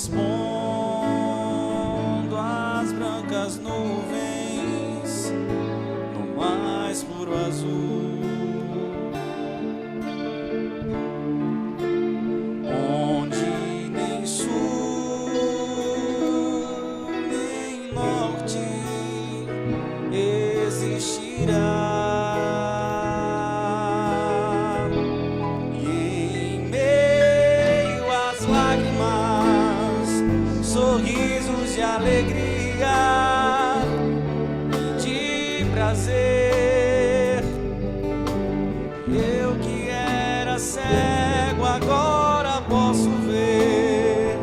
expondo as brancas nuvens no mais puro azul, onde nem sul nem norte existirá. Sorrisos de alegria e de prazer. Eu que era cego agora posso ver,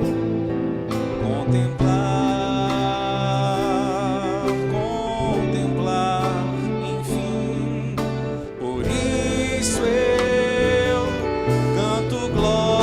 contemplar, contemplar, enfim. Por isso eu canto glória.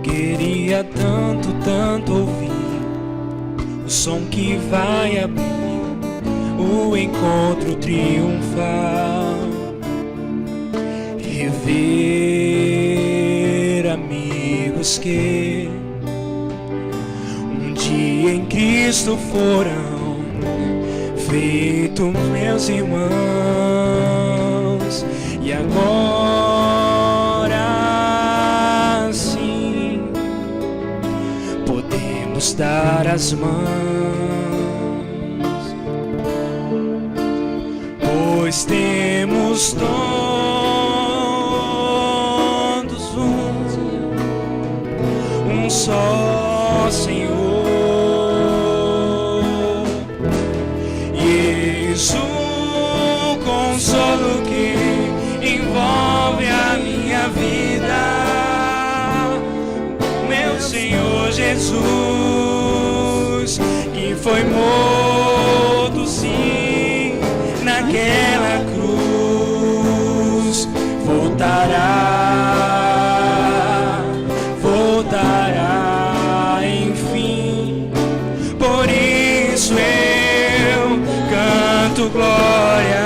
Queria tanto, tanto ouvir o som que vai abrir o encontro triunfal, rever amigos que um dia em Cristo foram feitos meus irmãos, e agora podemos dar as mãos, pois temos todos um só Senhor. E eis o consolo que envolve a minha vida, meu Senhor Jesus, que foi morto sim naquela cruz, voltará, enfim. Por isso eu canto glória.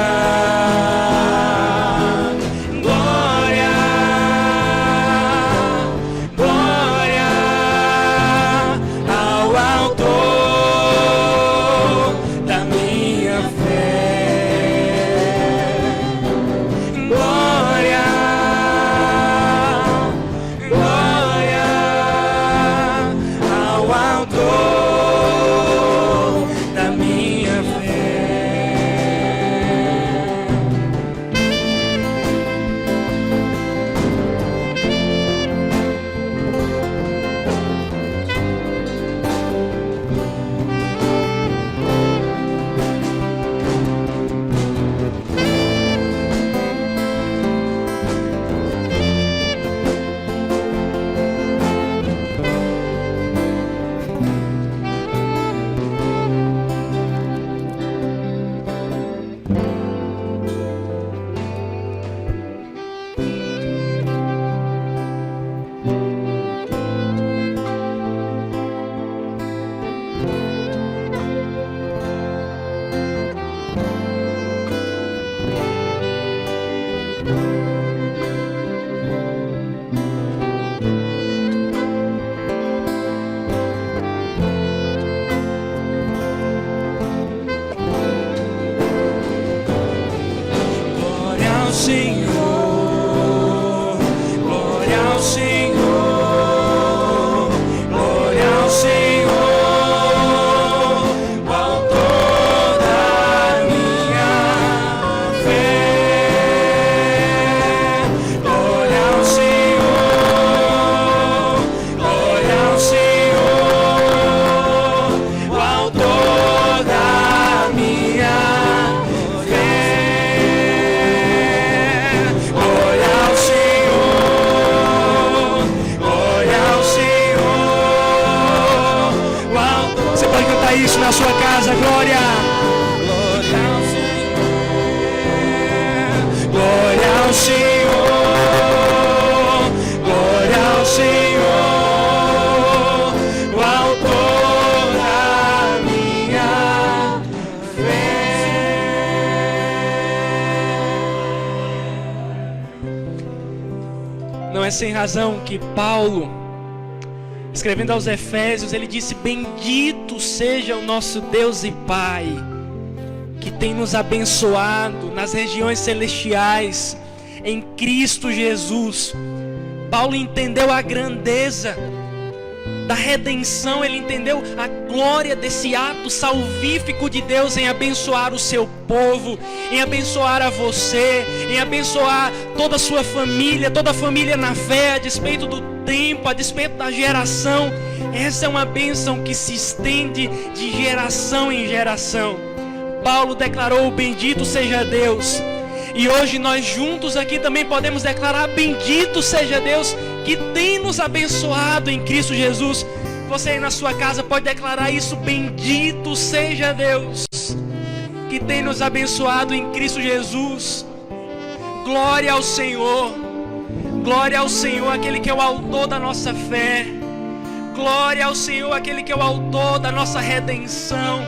isso na sua casa. Glória. Glória ao Senhor. Glória ao Senhor. Glória ao Senhor, o autor da minha fé. Não é sem razão que Paulo, escrevendo aos Efésios, ele disse: bendito seja o nosso Deus e Pai, que tem nos abençoado nas regiões celestiais, em Cristo Jesus. Paulo entendeu a grandeza da redenção, ele entendeu a glória desse ato salvífico de Deus em abençoar o seu povo, em abençoar a você, em abençoar toda a sua família, toda a família na fé, a despeito do tempo, a despeito da geração. Essa é uma bênção que se estende de geração em geração. Paulo declarou: bendito seja Deus. E hoje nós juntos aqui também podemos declarar: bendito seja Deus que tem nos abençoado em Cristo Jesus. Você aí na sua casa pode declarar isso: bendito seja Deus que tem nos abençoado em Cristo Jesus. Glória ao Senhor. Glória ao Senhor, aquele que é o autor da nossa fé. Glória ao Senhor, aquele que é o autor da nossa redenção.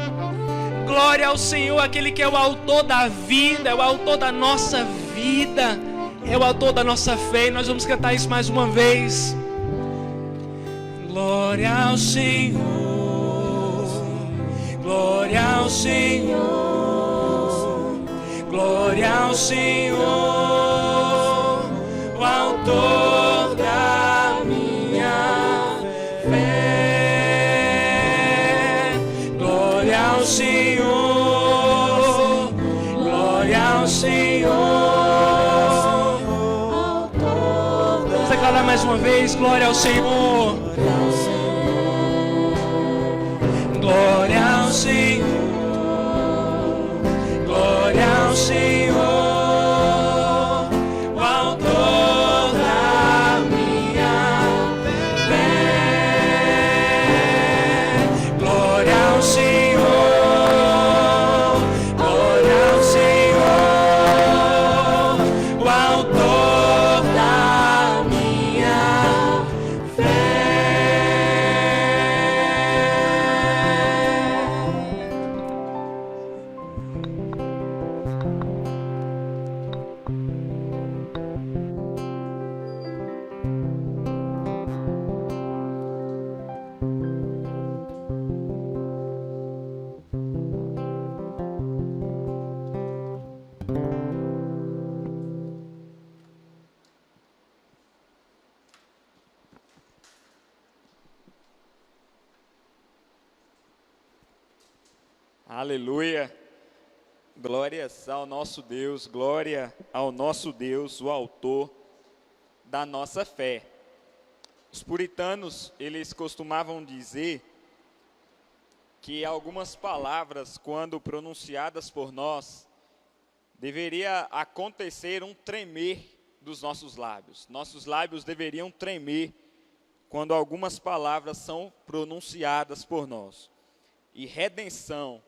Glória ao Senhor, aquele que é o autor da vida, é o autor da nossa vida, é o autor da nossa fé. E nós vamos cantar isso mais uma vez. Glória ao Senhor, glória ao Senhor, glória ao Senhor, o autor da minha fé. Glória ao Senhor, glória ao Senhor. Vamos declarar mais uma vez: glória ao Senhor, glória ao Senhor, glória ao Senhor, o autor da minha fé. Glória ao Senhor, glória ao Senhor, o autor da minha fé. Aleluia. Glórias ao nosso Deus, glória ao nosso Deus, o autor da nossa fé. Os puritanos, eles costumavam dizer que algumas palavras, quando pronunciadas por nós, deveria acontecer um tremer dos nossos lábios. Nossos lábios deveriam tremer quando algumas palavras são pronunciadas por nós. E redenção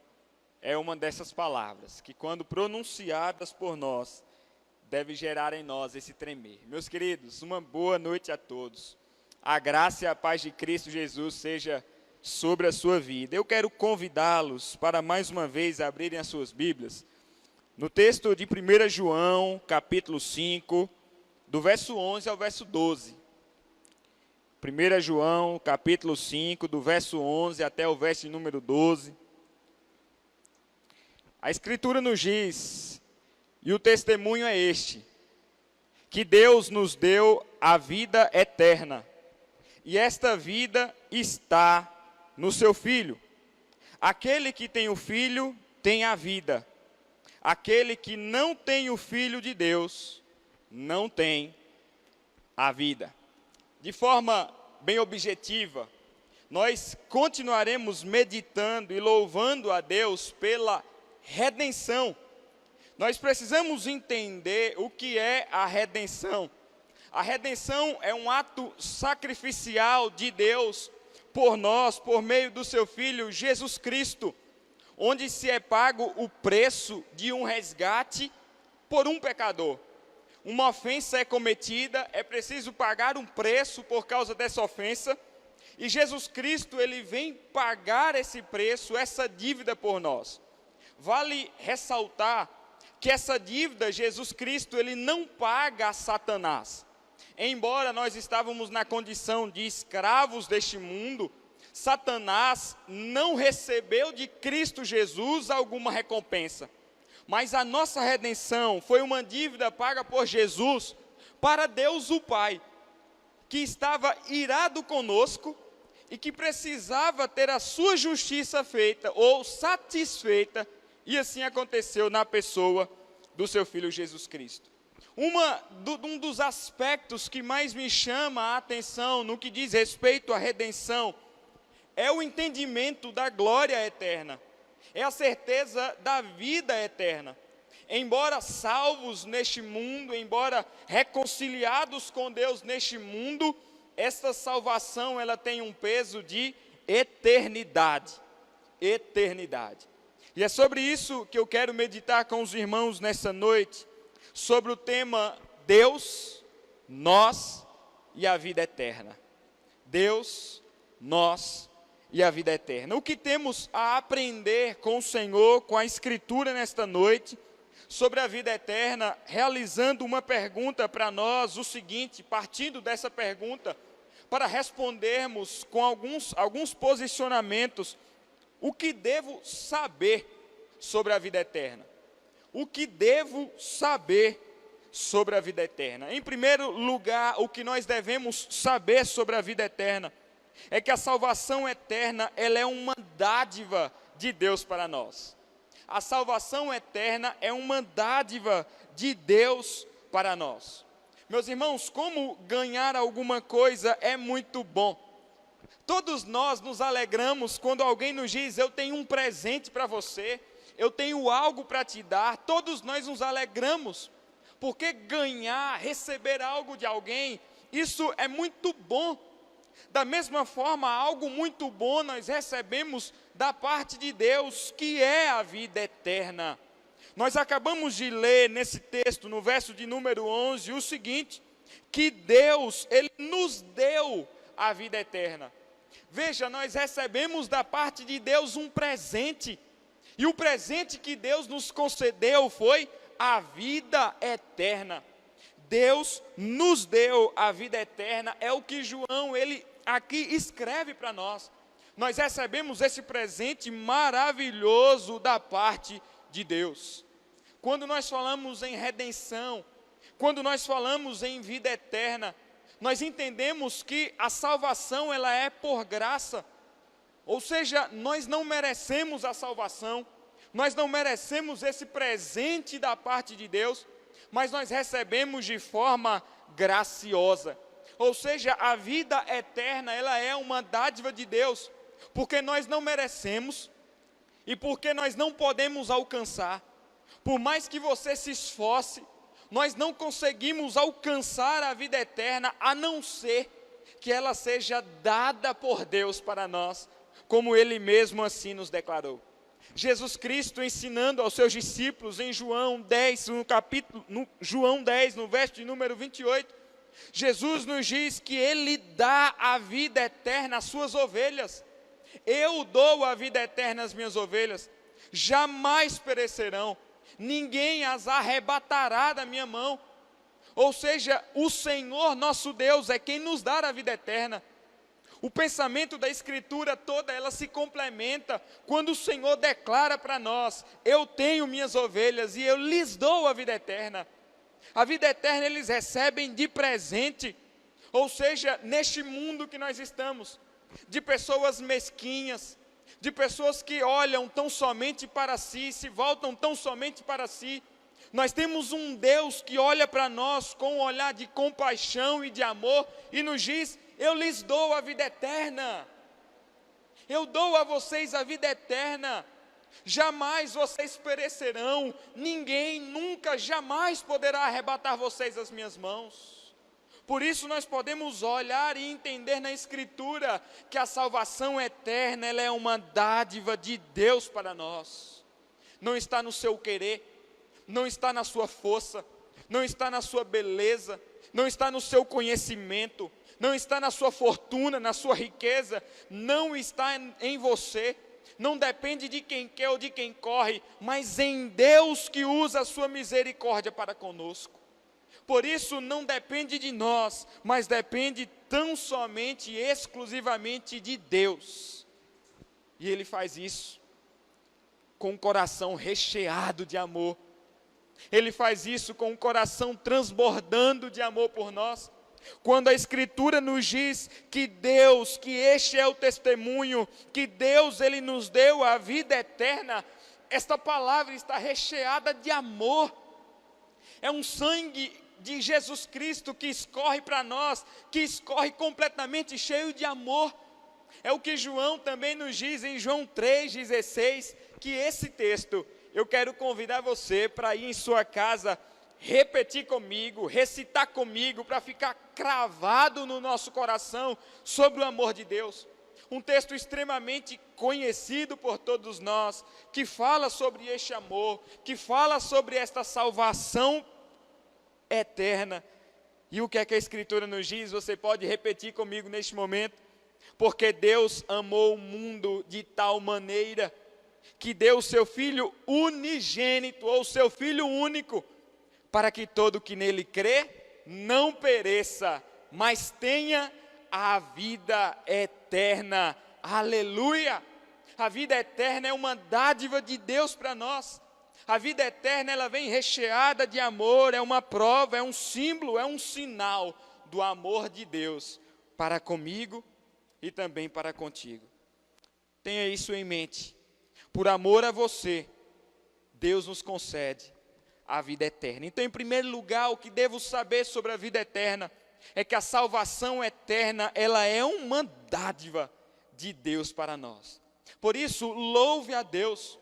é uma dessas palavras, que quando pronunciadas por nós, deve gerar em nós esse tremer. Meus queridos, uma boa noite a todos. A graça e a paz de Cristo Jesus seja sobre a sua vida. Eu quero convidá-los para mais uma vez abrirem as suas Bíblias no texto de 1 João, capítulo 5, do verso 11 ao verso 12. 1 João, capítulo 5, do verso 11 até o verso número 12. A Escritura nos diz, e o testemunho é este, que Deus nos deu a vida eterna, e esta vida está no seu Filho. Aquele que tem o Filho tem a vida. Aquele que não tem o Filho de Deus não tem a vida. De forma bem objetiva, nós continuaremos meditando e louvando a Deus pela redenção. Nós precisamos entender o que é a redenção. A redenção é um ato sacrificial de Deus por nós, por meio do seu Filho Jesus Cristo, onde se é pago o preço de um resgate por um pecador. Uma ofensa é cometida, é preciso pagar um preço por causa dessa ofensa, e Jesus Cristo, ele vem pagar esse preço, essa dívida por nós. Vale ressaltar que essa dívida, Jesus Cristo, ele não paga a Satanás. Embora nós estávamos na condição de escravos deste mundo, Satanás não recebeu de Cristo Jesus alguma recompensa. Mas a nossa redenção foi uma dívida paga por Jesus para Deus o Pai, que estava irado conosco e que precisava ter a sua justiça feita ou satisfeita, e assim aconteceu na pessoa do seu Filho Jesus Cristo. Um dos aspectos que mais me chama a atenção no que diz respeito à redenção é o entendimento da glória eterna, é a certeza da vida eterna. Embora salvos neste mundo, embora reconciliados com Deus neste mundo, esta salvação ela tem um peso de eternidade. Eternidade. E é sobre isso que eu quero meditar com os irmãos nessa noite, sobre o tema Deus, nós e a vida eterna. Deus, nós e a vida eterna. O que temos a aprender com o Senhor, com a Escritura nesta noite, sobre a vida eterna, realizando uma pergunta para nós, o seguinte, partindo dessa pergunta, para respondermos com alguns posicionamentos, o que devo saber sobre a vida eterna? O que devo saber sobre a vida eterna? Em primeiro lugar, o que nós devemos saber sobre a vida eterna é que a salvação eterna, ela é uma dádiva de Deus para nós. A salvação eterna é uma dádiva de Deus para nós. Meus irmãos, como ganhar alguma coisa é muito bom. Todos nós nos alegramos quando alguém nos diz, eu tenho um presente para você, eu tenho algo para te dar. Todos nós nos alegramos, porque ganhar, receber algo de alguém, isso é muito bom. Da mesma forma, algo muito bom nós recebemos da parte de Deus, que é a vida eterna. Nós acabamos de ler nesse texto, no verso de número 11, o seguinte, que Deus, Ele nos deu a vida eterna. Veja, nós recebemos da parte de Deus um presente, e o presente que Deus nos concedeu foi a vida eterna. Deus nos deu a vida eterna, é o que João, ele aqui escreve para nós. Nós recebemos esse presente maravilhoso da parte de Deus. Quando nós falamos em redenção, quando nós falamos em vida eterna, nós entendemos que a salvação ela é por graça, ou seja, nós não merecemos a salvação, nós não merecemos esse presente da parte de Deus, mas nós recebemos de forma graciosa, ou seja, a vida eterna ela é uma dádiva de Deus, porque nós não merecemos e porque nós não podemos alcançar, por mais que você se esforce, nós não conseguimos alcançar a vida eterna, a não ser que ela seja dada por Deus para nós, como Ele mesmo assim nos declarou. Jesus Cristo ensinando aos seus discípulos em João 10, João 10, no verso de número 28, Jesus nos diz que Ele dá a vida eterna às suas ovelhas. Eu dou a vida eterna às minhas ovelhas, jamais perecerão, ninguém as arrebatará da minha mão. Ou seja, o Senhor nosso Deus é quem nos dá a vida eterna. O pensamento da Escritura toda, ela se complementa quando o Senhor declara para nós, eu tenho minhas ovelhas e eu lhes dou a vida eterna. A vida eterna eles recebem de presente, ou seja, neste mundo que nós estamos, de pessoas mesquinhas, de pessoas que olham tão somente para si, se voltam tão somente para si. Nós temos um Deus que olha para nós com um olhar de compaixão e de amor e nos diz, eu lhes dou a vida eterna, eu dou a vocês a vida eterna, jamais vocês perecerão, ninguém nunca, jamais poderá arrebatar vocês das minhas mãos. Por isso nós podemos olhar e entender na Escritura que a salvação eterna, ela é uma dádiva de Deus para nós. Não está no seu querer, não está na sua força, não está na sua beleza, não está no seu conhecimento, não está na sua fortuna, na sua riqueza, não está em você, não depende de quem quer ou de quem corre, mas em Deus que usa a sua misericórdia para conosco. Por isso não depende de nós, mas depende tão somente e exclusivamente de Deus. E Ele faz isso com um coração recheado de amor. Ele faz isso com um coração transbordando de amor por nós. Quando a Escritura nos diz que Deus, que este é o testemunho, que Deus, Ele nos deu a vida eterna, esta palavra está recheada de amor. É um sangue de Jesus Cristo que escorre para nós, que escorre completamente cheio de amor. É o que João também nos diz em João 3,16, que esse texto, eu quero convidar você para ir em sua casa, repetir comigo, recitar comigo, para ficar cravado no nosso coração sobre o amor de Deus. Um texto extremamente conhecido por todos nós, que fala sobre este amor, que fala sobre esta salvação eterna. E o que é que a Escritura nos diz? Você pode repetir comigo neste momento. Porque Deus amou o mundo de tal maneira que deu o seu Filho unigênito, ou seu Filho único, para que todo que nele crê não pereça, mas tenha a vida eterna. Aleluia! A vida eterna é uma dádiva de Deus para nós. A vida eterna, ela vem recheada de amor, é uma prova, é um símbolo, é um sinal do amor de Deus para comigo e também para contigo. Tenha isso em mente. Por amor a você, Deus nos concede a vida eterna. Então, em primeiro lugar, o que devo saber sobre a vida eterna é que a salvação eterna, ela é uma dádiva de Deus para nós. Por isso, louve a Deus,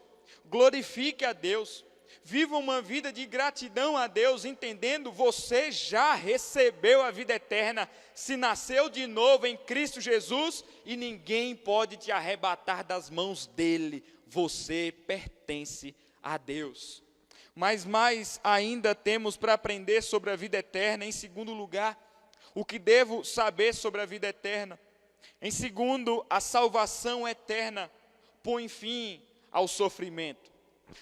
glorifique a Deus, viva uma vida de gratidão a Deus, entendendo, você já recebeu a vida eterna, se nasceu de novo em Cristo Jesus, e ninguém pode te arrebatar das mãos dele, você pertence a Deus. Mas mais ainda temos para aprender sobre a vida eterna. Em segundo lugar, o que devo saber sobre a vida eterna? Em segundo, a salvação eterna põe fim ao sofrimento.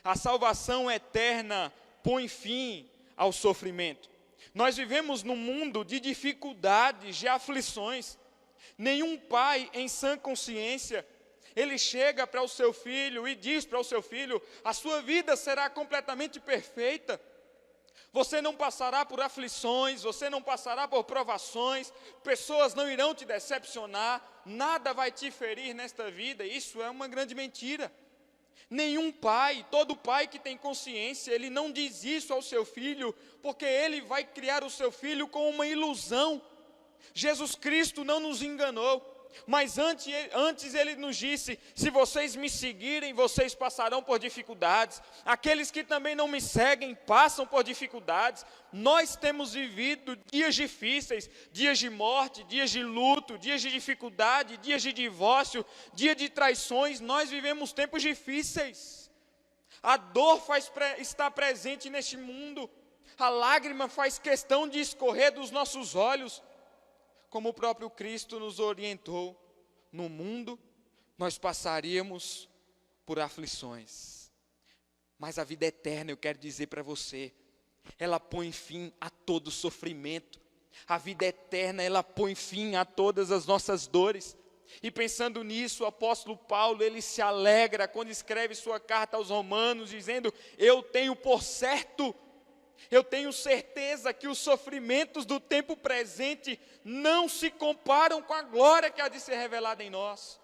A salvação eterna põe fim ao sofrimento. Nós vivemos num mundo de dificuldades, de aflições. Nenhum pai em sã consciência, ele chega para o seu filho e diz para o seu filho: a sua vida será completamente perfeita. Você não passará por aflições, você não passará por provações, pessoas não irão te decepcionar, nada vai te ferir nesta vida. Isso é uma grande mentira. Nenhum pai, todo pai que tem consciência, ele não diz isso ao seu filho, porque ele vai criar o seu filho com uma ilusão. Jesus Cristo não nos enganou, mas antes ele nos disse: se vocês me seguirem, vocês passarão por dificuldades. Aqueles que também não me seguem, passam por dificuldades. Nós temos vivido dias difíceis, dias de morte, dias de luto, dias de dificuldade, dias de divórcio, dia de traições. Nós vivemos tempos difíceis. A dor está presente neste mundo. A lágrima faz questão de escorrer dos nossos olhos. Como o próprio Cristo nos orientou, no mundo nós passaríamos por aflições. Mas a vida eterna, eu quero dizer para você, ela põe fim a todo sofrimento. A vida eterna, ela põe fim a todas as nossas dores. E pensando nisso, o apóstolo Paulo, ele se alegra quando escreve sua carta aos Romanos, dizendo: eu tenho por certo, eu tenho certeza que os sofrimentos do tempo presente não se comparam com a glória que há de ser revelada em nós.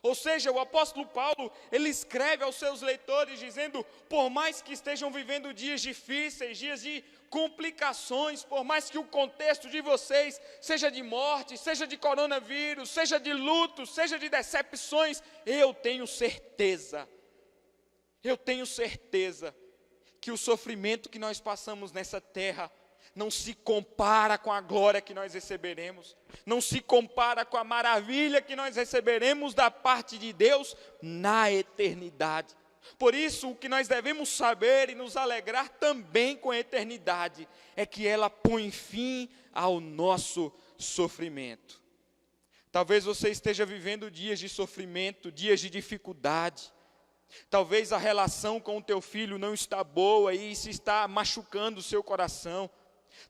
Ou seja, o apóstolo Paulo, ele escreve aos seus leitores dizendo: por mais que estejam vivendo dias difíceis, dias de complicações, por mais que o contexto de vocês seja de morte, seja de coronavírus, seja de luto, seja de decepções, eu tenho certeza que o sofrimento que nós passamos nessa terra não se compara com a glória que nós receberemos, não se compara com a maravilha que nós receberemos da parte de Deus na eternidade. Por isso, o que nós devemos saber e nos alegrar também com a eternidade é que ela põe fim ao nosso sofrimento. Talvez você esteja vivendo dias de sofrimento, dias de dificuldade. Talvez a relação com o teu filho não está boa e isso está machucando o seu coração.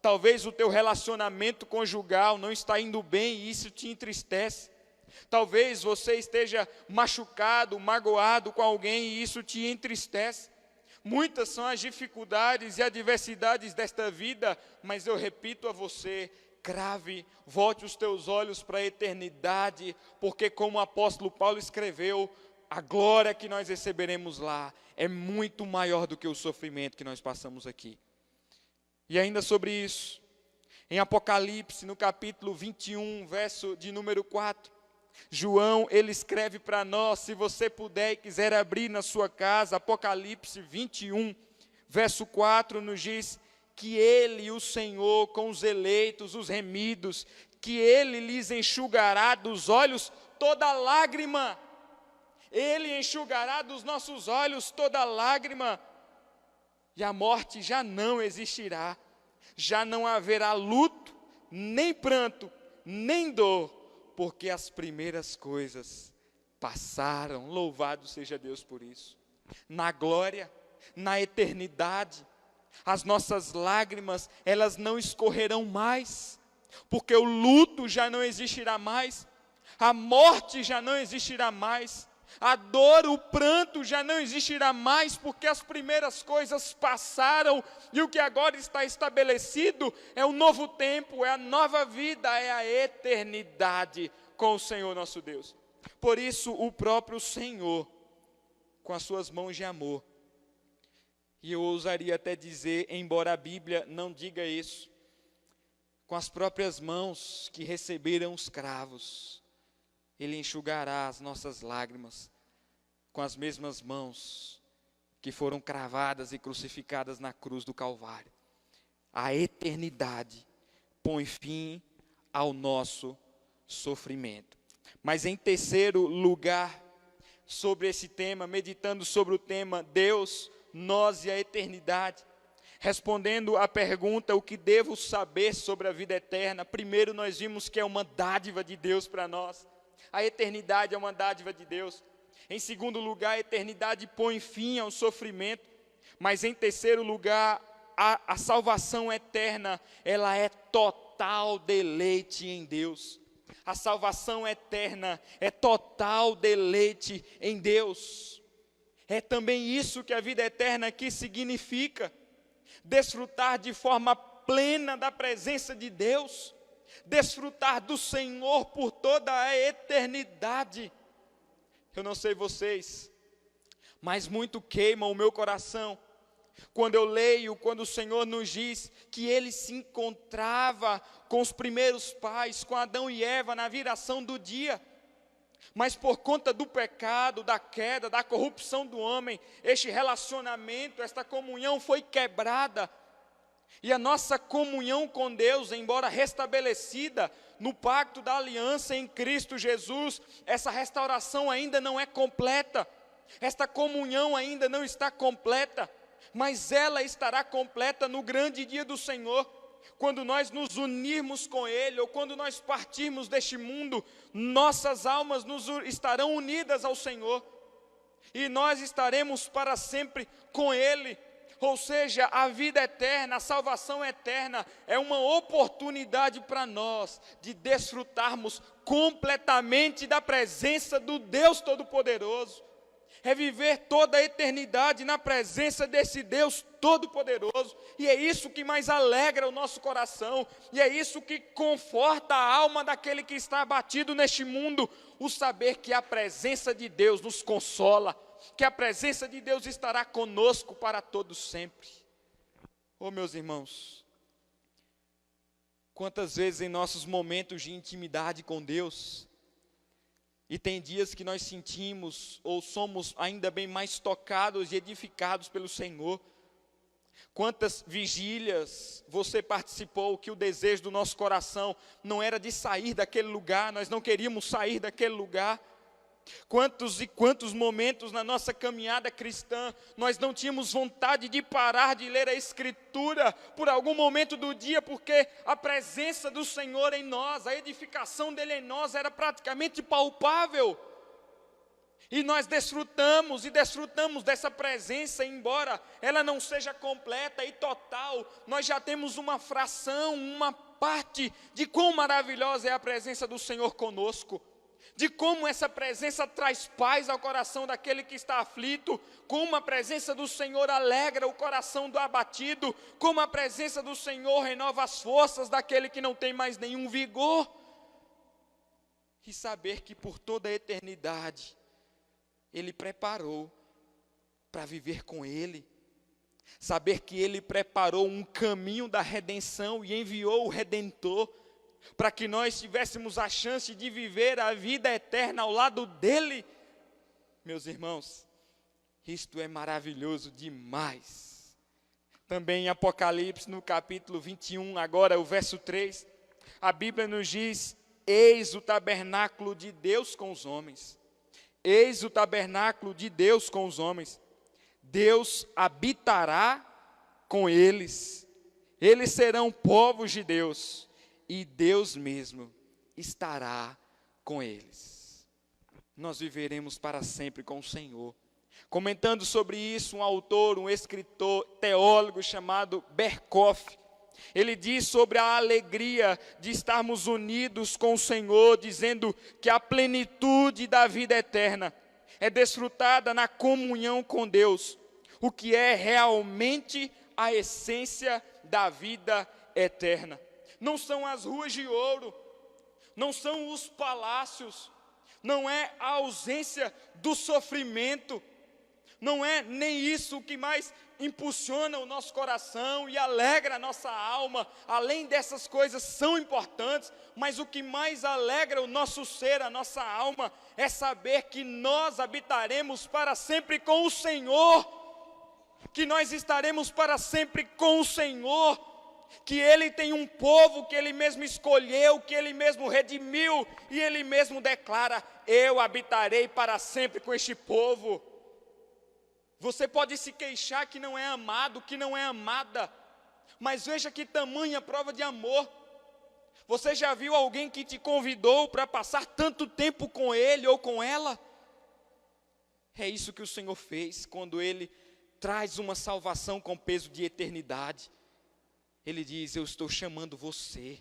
Talvez o teu relacionamento conjugal não está indo bem e isso te entristece. Talvez você esteja machucado, magoado com alguém e isso te entristece. Muitas são as dificuldades e adversidades desta vida, mas eu repito a você, volte os teus olhos para a eternidade, porque como o apóstolo Paulo escreveu, a glória que nós receberemos lá é muito maior do que o sofrimento que nós passamos aqui. E ainda sobre isso, em Apocalipse, no capítulo 21, verso de número 4, João, ele escreve para nós, se você puder e quiser abrir na sua casa, Apocalipse 21, verso 4, nos diz que ele, o Senhor, com os eleitos, os remidos, que ele lhes enxugará dos olhos toda lágrima. Ele enxugará dos nossos olhos toda lágrima. E a morte já não existirá. Já não haverá luto, nem pranto, nem dor, porque as primeiras coisas passaram. Louvado seja Deus por isso. Na glória, na eternidade, as nossas lágrimas, elas não escorrerão mais, porque o luto já não existirá mais, a morte já não existirá mais, a dor, o pranto já não existirá mais, porque as primeiras coisas passaram, e o que agora está estabelecido é um novo tempo, é a nova vida, é a eternidade com o Senhor nosso Deus. Por isso o próprio Senhor, com as suas mãos de amor, e eu ousaria até dizer, embora a Bíblia não diga isso, com as próprias mãos que receberam os cravos, Ele enxugará as nossas lágrimas com as mesmas mãos que foram cravadas e crucificadas na cruz do Calvário. A eternidade põe fim ao nosso sofrimento. Mas em terceiro lugar, sobre esse tema, meditando sobre o tema Deus, nós e a eternidade, respondendo à pergunta, o que devo saber sobre a vida eterna? Primeiro nós vimos que é uma dádiva de Deus para nós. A eternidade é uma dádiva de Deus. Em segundo lugar, a eternidade põe fim ao sofrimento. Mas em terceiro lugar, a salvação eterna, ela é total deleite em Deus. A salvação eterna é total deleite em Deus. É também isso que a vida eterna aqui significa. Desfrutar de forma plena da presença de Deus. Desfrutar do Senhor por toda a eternidade. Eu não sei vocês, mas muito queima o meu coração quando eu leio, quando o Senhor nos diz que Ele se encontrava com os primeiros pais, com Adão e Eva na viração do dia. Mas por conta do pecado, da queda, da corrupção do homem, este relacionamento, esta comunhão foi quebrada. E a nossa comunhão com Deus, embora restabelecida no pacto da aliança em Cristo Jesus, essa restauração ainda não é completa. Esta comunhão ainda não está completa, mas ela estará completa no grande dia do Senhor. Quando nós nos unirmos com Ele, ou quando nós partirmos deste mundo, nossas almas estarão unidas ao Senhor, e nós estaremos para sempre com Ele. Ou seja, a vida eterna, a salvação eterna, é uma oportunidade para nós de desfrutarmos completamente da presença do Deus Todo-Poderoso. É viver toda a eternidade na presença desse Deus Todo-Poderoso. E é isso que mais alegra o nosso coração. E é isso que conforta a alma daquele que está abatido neste mundo. O saber que a presença de Deus nos consola. Que a presença de Deus estará conosco para todos sempre. Oh, meus irmãos, quantas vezes em nossos momentos de intimidade com Deus, e tem dias que nós sentimos ou somos ainda bem mais tocados e edificados pelo Senhor, Quantas vigílias você participou que o desejo do nosso coração não era de sair daquele lugar, nós não queríamos sair daquele lugar. Quantos e quantos momentos na nossa caminhada cristã nós não tínhamos vontade de parar de ler a Escritura por algum momento do dia, porque a presença do Senhor em nós, a edificação dele em nós era praticamente palpável. E nós desfrutamos dessa presença, embora ela não seja completa e total, nós já temos uma fração, uma parte de quão maravilhosa é a presença do Senhor conosco. De como essa presença traz paz ao coração daquele que está aflito, como a presença do Senhor alegra o coração do abatido, como a presença do Senhor renova as forças daquele que não tem mais nenhum vigor. E saber que por toda a eternidade, Ele preparou para viver com Ele. Saber que Ele preparou um caminho da redenção e enviou o Redentor, para que nós tivéssemos a chance de viver a vida eterna ao lado dEle. Meus irmãos, isto é maravilhoso demais. Também em Apocalipse, no capítulo 21, agora o verso 3, a Bíblia nos diz: eis o tabernáculo de Deus com os homens. Eis o tabernáculo de Deus com os homens. Deus habitará com eles. Eles serão povos de Deus. E Deus mesmo estará com eles. Nós viveremos para sempre com o Senhor. Comentando sobre isso, um autor, um escritor, teólogo chamado Berkhoff, ele diz sobre a alegria de estarmos unidos com o Senhor, dizendo que a plenitude da vida eterna é desfrutada na comunhão com Deus, o que é realmente a essência da vida eterna. Não são as ruas de ouro, não são os palácios, não é a ausência do sofrimento, não é nem isso que mais impulsiona o nosso coração e alegra a nossa alma. Além dessas coisas são importantes, mas o que mais alegra o nosso ser, a nossa alma, é saber que nós habitaremos para sempre com o Senhor, que nós estaremos para sempre com o Senhor, que Ele tem um povo que Ele mesmo escolheu, que Ele mesmo redimiu, e Ele mesmo declara: eu habitarei para sempre com este povo. Você pode se queixar que não é amado, que não é amada, mas veja que tamanha prova de amor. Você já viu alguém que te convidou para passar tanto tempo com ele ou com ela? É isso que o Senhor fez quando Ele traz uma salvação com peso de eternidade. Ele diz: eu estou chamando você,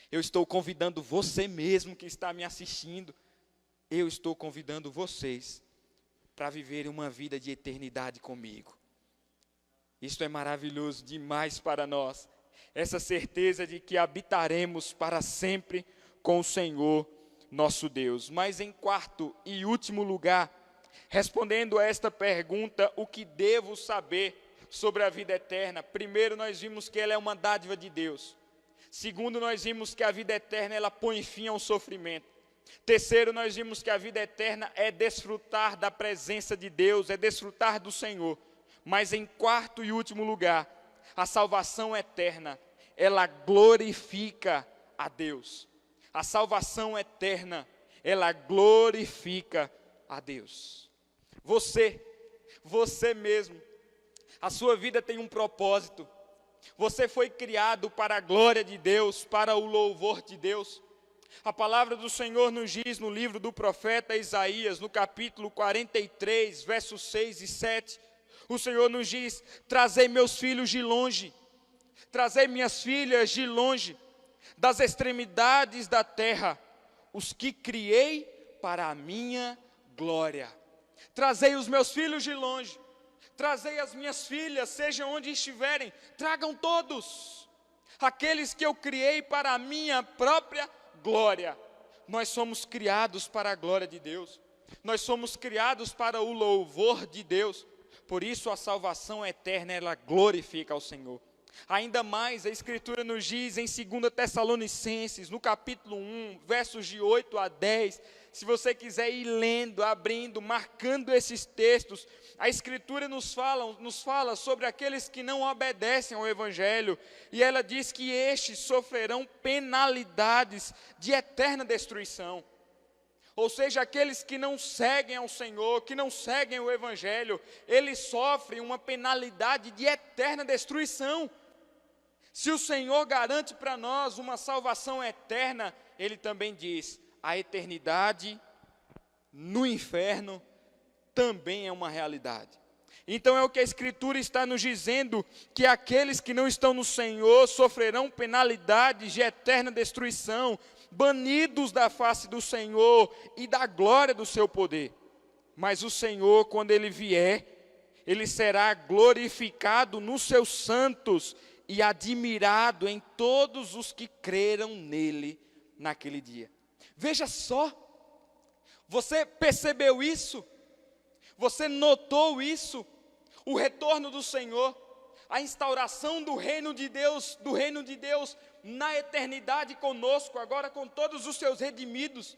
eu estou convidando você mesmo que está me assistindo, eu estou convidando vocês para viverem uma vida de eternidade comigo. Isto é maravilhoso demais para nós, essa certeza de que habitaremos para sempre com o Senhor nosso Deus. Mas em quarto e último lugar, respondendo a esta pergunta, o que devo saber sobre a vida eterna? Primeiro, nós vimos que ela é uma dádiva de Deus. Segundo, nós vimos que a vida eterna ela põe fim ao sofrimento. Terceiro, nós vimos que a vida eterna é desfrutar da presença de Deus, é desfrutar do Senhor. Mas em quarto e último lugar, a salvação eterna, ela glorifica a Deus. A salvação eterna, ela glorifica a Deus. Você mesmo, a sua vida tem um propósito. Você foi criado para a glória de Deus, para o louvor de Deus. A palavra do Senhor nos diz no livro do profeta Isaías, no capítulo 43, versos 6 e 7, o Senhor nos diz: trazei meus filhos de longe, trazei minhas filhas de longe, das extremidades da terra, os que criei para a minha glória. Trazei os meus filhos de longe, trazei as minhas filhas, sejam onde estiverem, tragam todos, aqueles que eu criei para a minha própria glória. Nós somos criados para a glória de Deus, nós somos criados para o louvor de Deus, por isso a salvação eterna, ela glorifica ao Senhor. Ainda mais, a Escritura nos diz em 2 Tessalonicenses, no capítulo 1, versos de 8 a 10, se você quiser ir lendo, abrindo, marcando esses textos, a Escritura nos fala sobre aqueles que não obedecem ao Evangelho, e ela diz que estes sofrerão penalidades de eterna destruição. Ou seja, aqueles que não seguem ao Senhor, que não seguem o Evangelho, eles sofrem uma penalidade de eterna destruição. Se o Senhor garante para nós uma salvação eterna, Ele também diz, a eternidade no inferno também é uma realidade. Então é o que a Escritura está nos dizendo, que aqueles que não estão no Senhor sofrerão penalidades de eterna destruição, banidos da face do Senhor e da glória do seu poder. Mas o Senhor, quando Ele vier, Ele será glorificado nos seus santos e admirado em todos os que creram nele naquele dia. Veja só, você percebeu isso? Você notou isso? O retorno do Senhor, a instauração do reino de Deus na eternidade conosco, agora com todos os seus redimidos,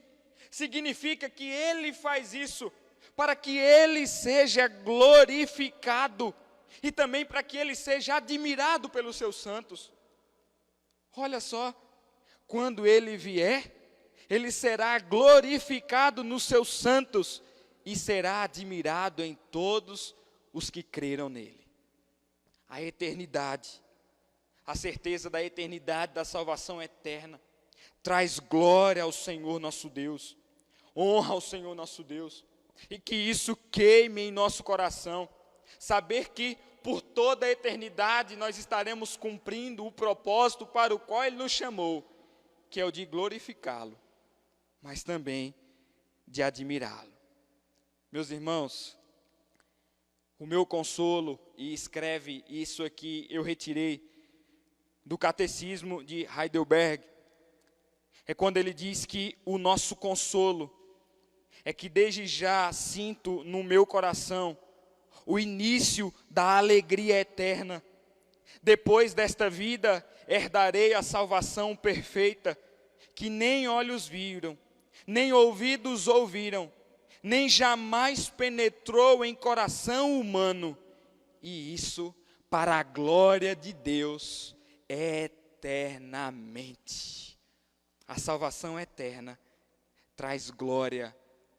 significa que Ele faz isso para que Ele seja glorificado e também para que Ele seja admirado pelos seus santos. Olha só, quando Ele vier, Ele será glorificado nos seus santos e será admirado em todos os que creram nele. A eternidade, a certeza da eternidade, da salvação eterna, traz glória ao Senhor nosso Deus, honra ao Senhor nosso Deus, e que isso queime em nosso coração, saber que por toda a eternidade nós estaremos cumprindo o propósito para o qual Ele nos chamou, que é o de glorificá-lo, mas também de admirá-lo. Meus irmãos, o meu consolo, e escreve isso aqui, eu retirei do Catecismo de Heidelberg, é quando ele diz que o nosso consolo é que desde já sinto no meu coração o início da alegria eterna. Depois desta vida, herdarei a salvação perfeita, que nem olhos viram, nem ouvidos ouviram, nem jamais penetrou em coração humano, e isso para a glória de Deus eternamente. A salvação eterna traz glória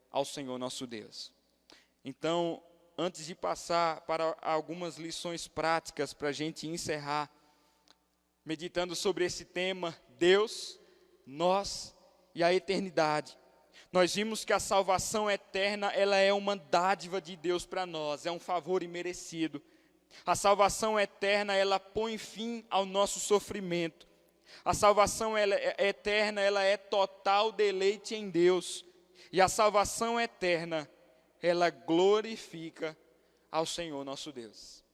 ao Senhor nosso Deus. Então, antes de passar para algumas lições práticas para a gente encerrar, meditando sobre esse tema, Deus, nós e a eternidade. Nós vimos que a salvação eterna, ela é uma dádiva de Deus para nós, é um favor imerecido. A salvação eterna, ela põe fim ao nosso sofrimento. A salvação eterna, ela é total deleite em Deus. E a salvação eterna, ela glorifica ao Senhor nosso Deus.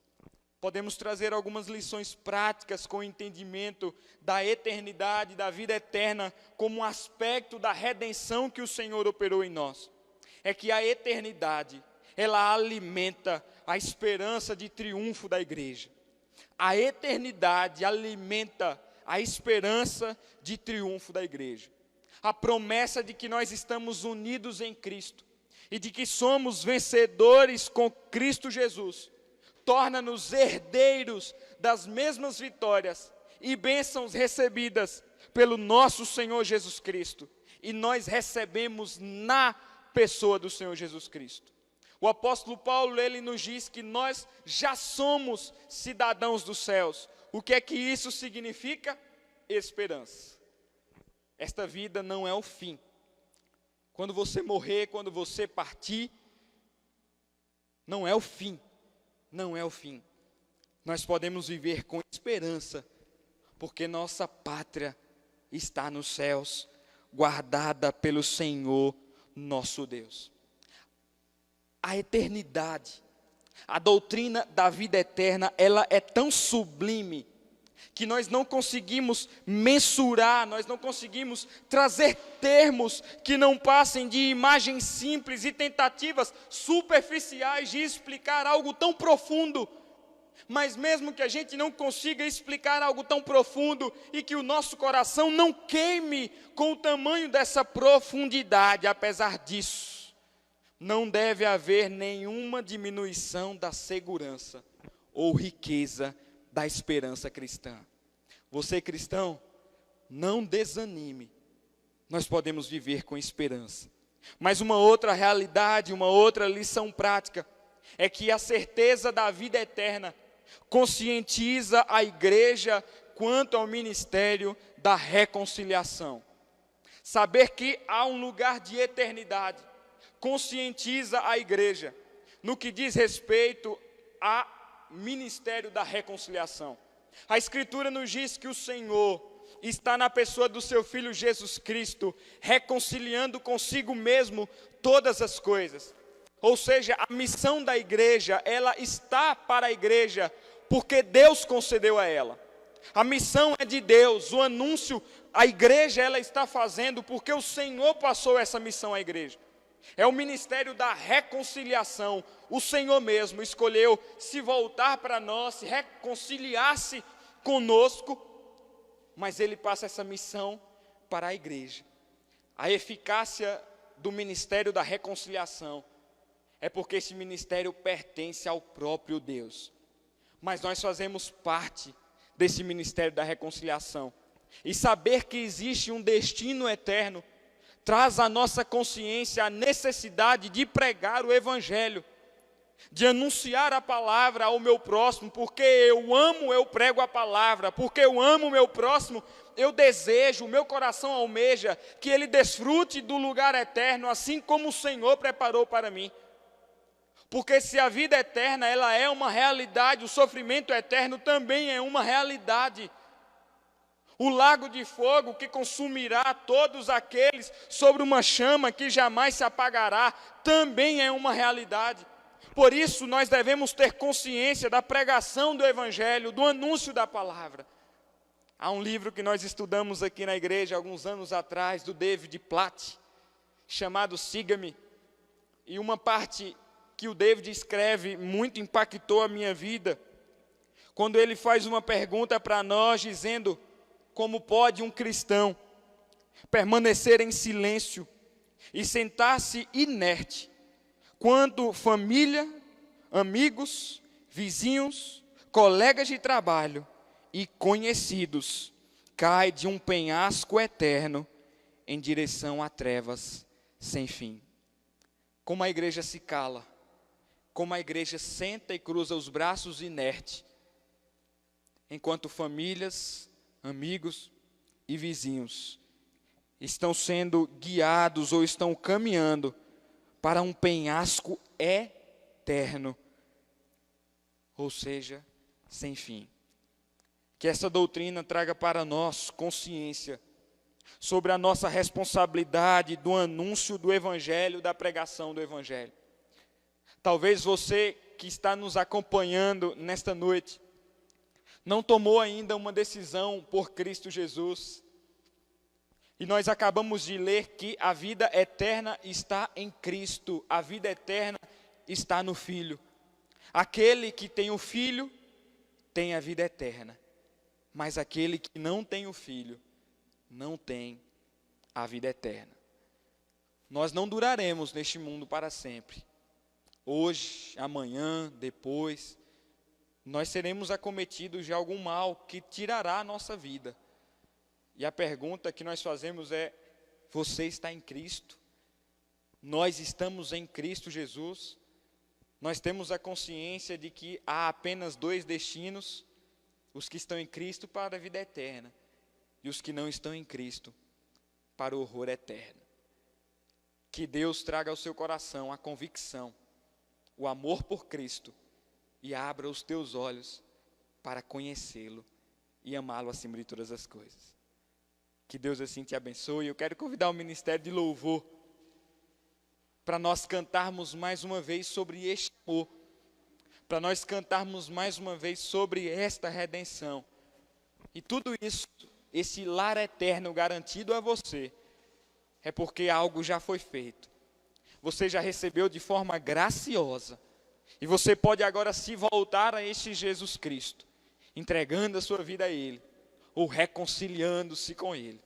Podemos trazer algumas lições práticas com o entendimento da eternidade, da vida eterna, como um aspecto da redenção que o Senhor operou em nós. É que a eternidade, ela alimenta a esperança de triunfo da igreja. A eternidade alimenta a esperança de triunfo da igreja. A promessa de que nós estamos unidos em Cristo e de que somos vencedores com Cristo Jesus, torna-nos herdeiros das mesmas vitórias e bênçãos recebidas pelo nosso Senhor Jesus Cristo. E nós recebemos na pessoa do Senhor Jesus Cristo. O apóstolo Paulo, ele nos diz que nós já somos cidadãos dos céus. O que é que isso significa? Esperança. Esta vida não é o fim. Quando você morrer, quando você partir, não é o fim. Não é o fim. Nós podemos viver com esperança, porque nossa pátria está nos céus, guardada pelo Senhor nosso Deus. A eternidade, a doutrina da vida eterna, ela é tão sublime, que nós não conseguimos mensurar, nós não conseguimos trazer termos que não passem de imagens simples e tentativas superficiais de explicar algo tão profundo Mas mesmo que a gente não consiga explicar algo tão profundo e que o nosso coração não queime com o tamanho dessa profundidade, apesar disso, não deve haver nenhuma diminuição da segurança ou riqueza da esperança cristã. Você, cristão, não desanime. Nós podemos viver com esperança. Mas uma outra realidade, uma outra lição prática, é que a certeza da vida eterna conscientiza a igreja quanto ao ministério da reconciliação. Saber que há um lugar de eternidade conscientiza a igreja no que diz respeito ao ministério da reconciliação. A Escritura nos diz que o Senhor está na pessoa do seu Filho Jesus Cristo, reconciliando consigo mesmo todas as coisas. Ou seja, a missão da igreja, ela está para a igreja, porque Deus concedeu a ela. A missão é de Deus, o anúncio, a igreja ela está fazendo, porque o Senhor passou essa missão à igreja. É o ministério da reconciliação. O Senhor mesmo escolheu se voltar para nós, se reconciliar-se conosco, mas Ele passa essa missão para a igreja. A eficácia do ministério da reconciliação é porque esse ministério pertence ao próprio Deus. Mas nós fazemos parte desse ministério da reconciliação. E saber que existe um destino eterno traz à nossa consciência a necessidade de pregar o Evangelho, de anunciar a palavra ao meu próximo. Porque eu amo, eu prego a palavra. Porque eu amo o meu próximo, eu desejo, o meu coração almeja que ele desfrute do lugar eterno, assim como o Senhor preparou para mim. Porque se a vida eterna ela é uma realidade, o sofrimento eterno também é uma realidade. O lago de fogo que consumirá todos aqueles sobre uma chama que jamais se apagará, também é uma realidade. Por isso nós devemos ter consciência da pregação do Evangelho, do anúncio da palavra. Há um livro que nós estudamos aqui na igreja alguns anos atrás, do David Platt, chamado Siga-me. E uma parte que o David escreve muito impactou a minha vida, quando ele faz uma pergunta para nós, dizendo: como pode um cristão permanecer em silêncio e sentar-se inerte, quando família, amigos, vizinhos, colegas de trabalho e conhecidos caem de um penhasco eterno em direção a trevas sem fim? Como a igreja se cala, como a igreja senta e cruza os braços inerte, enquanto famílias, amigos e vizinhos estão sendo guiados ou estão caminhando para um penhasco eterno, ou seja, sem fim. Que essa doutrina traga para nós consciência sobre a nossa responsabilidade do anúncio do Evangelho, da pregação do Evangelho. Talvez você que está nos acompanhando nesta noite não tomou ainda uma decisão por Cristo Jesus. E nós acabamos de ler que a vida eterna está em Cristo, a vida eterna está no Filho. Aquele que tem o Filho tem a vida eterna, mas aquele que não tem o Filho não tem a vida eterna. Nós não duraremos neste mundo para sempre. Hoje, amanhã, depois, nós seremos acometidos de algum mal que tirará a nossa vida. E a pergunta que nós fazemos é: você está em Cristo? Nós estamos em Cristo Jesus? Nós temos a consciência de que há apenas dois destinos: os que estão em Cristo para a vida eterna, e os que não estão em Cristo para o horror eterno. Que Deus traga ao seu coração a convicção, o amor por Cristo, e abra os teus olhos para conhecê-lo e amá-lo acima de todas as coisas. Que Deus assim te abençoe. Eu quero convidar o Ministério de Louvor para nós cantarmos mais uma vez sobre este amor, para nós cantarmos mais uma vez sobre esta redenção. E tudo isso, esse lar eterno garantido a você, é porque algo já foi feito. Você já recebeu de forma graciosa E você pode agora se voltar a este Jesus Cristo, entregando a sua vida a Ele, ou reconciliando-se com Ele.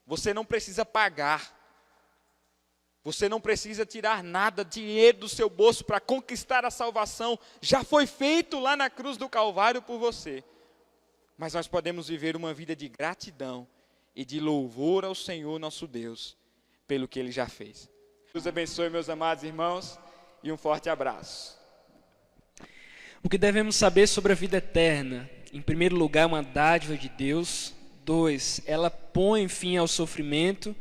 Você não precisa pagar. Você não precisa tirar nada, dinheiro do seu bolso para conquistar a salvação. Já foi feito lá na cruz do Calvário por você. Mas nós podemos viver uma vida de gratidão e de louvor ao Senhor nosso Deus, pelo que Ele já fez. Deus abençoe, meus amados irmãos, e um forte abraço. O que devemos saber sobre a vida eterna? Em primeiro lugar, uma dádiva de Deus. 2, ela põe fim ao sofrimento.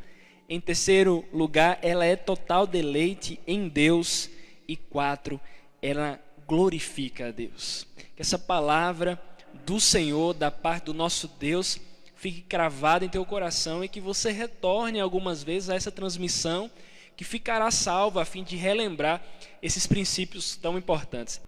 Em terceiro lugar, ela é total deleite em Deus. E 4, ela glorifica a Deus. Que essa palavra do Senhor, da parte do nosso Deus, fique cravada em teu coração e que você retorne algumas vezes a essa transmissão, que ficará salva a fim de relembrar esses princípios tão importantes.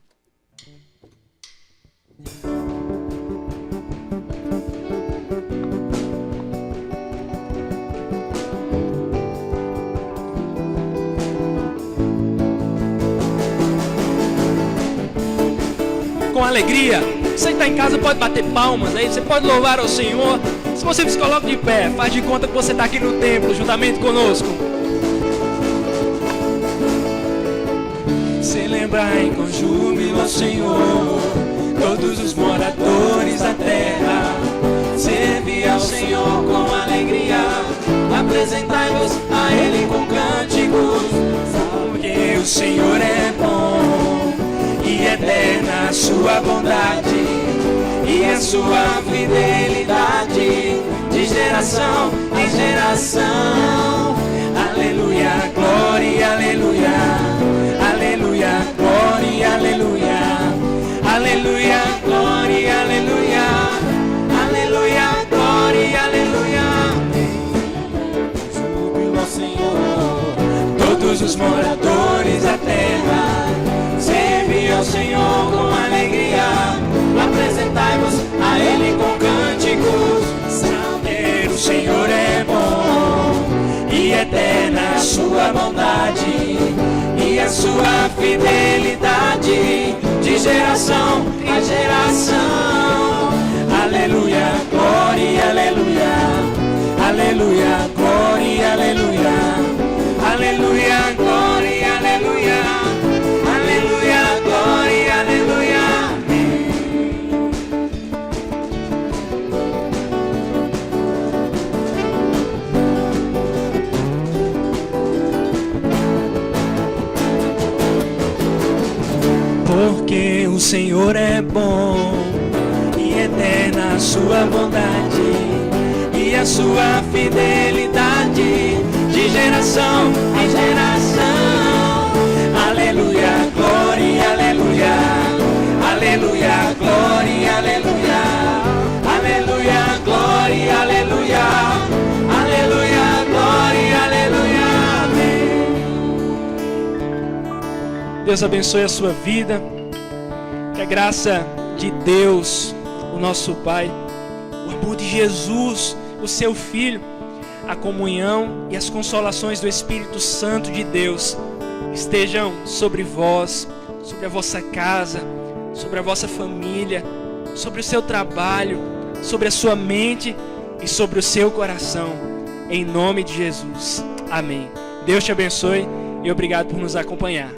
Com alegria, você que está em casa pode bater palmas aí, você pode louvar ao Senhor. Se você se coloca de pé, faz de conta que você está aqui no templo juntamente conosco. Celebrai com júbilo ao Senhor, todos os moradores da terra. Servi ao Senhor com alegria, apresentai-vos a Ele com cânticos, porque o Senhor é bom e eterna a sua bondade e a sua fidelidade de geração em geração. Aleluia, glória, aleluia, aleluia, glória, aleluia, aleluia, glória, aleluia, aleluia, glória, aleluia. Júbilo ao Senhor, todos os moradores da terra. Servi ao Senhor com alegria, apresentai-vos a Ele com cânticos. Salve, o Senhor é bom e eterna a sua bondade e a sua fidelidade de geração em geração. Aleluia, glória, aleluia, aleluia, glória, aleluia, aleluia, glória, aleluia, aleluia, glória, aleluia. Porque o Senhor é bom e eterna a sua bondade e a sua fidelidade de geração em geração. Aleluia, glória, aleluia, aleluia, glória, aleluia, aleluia, glória, aleluia, aleluia, glória, aleluia. Deus abençoe a sua vida, que a graça de Deus, o nosso Pai, o amor de Jesus, o seu Filho, a comunhão e as consolações do Espírito Santo de Deus estejam sobre vós, sobre a vossa casa, sobre a vossa família, sobre o seu trabalho, sobre a sua mente e sobre o seu coração, em nome de Jesus. Amém. Deus te abençoe e obrigado por nos acompanhar.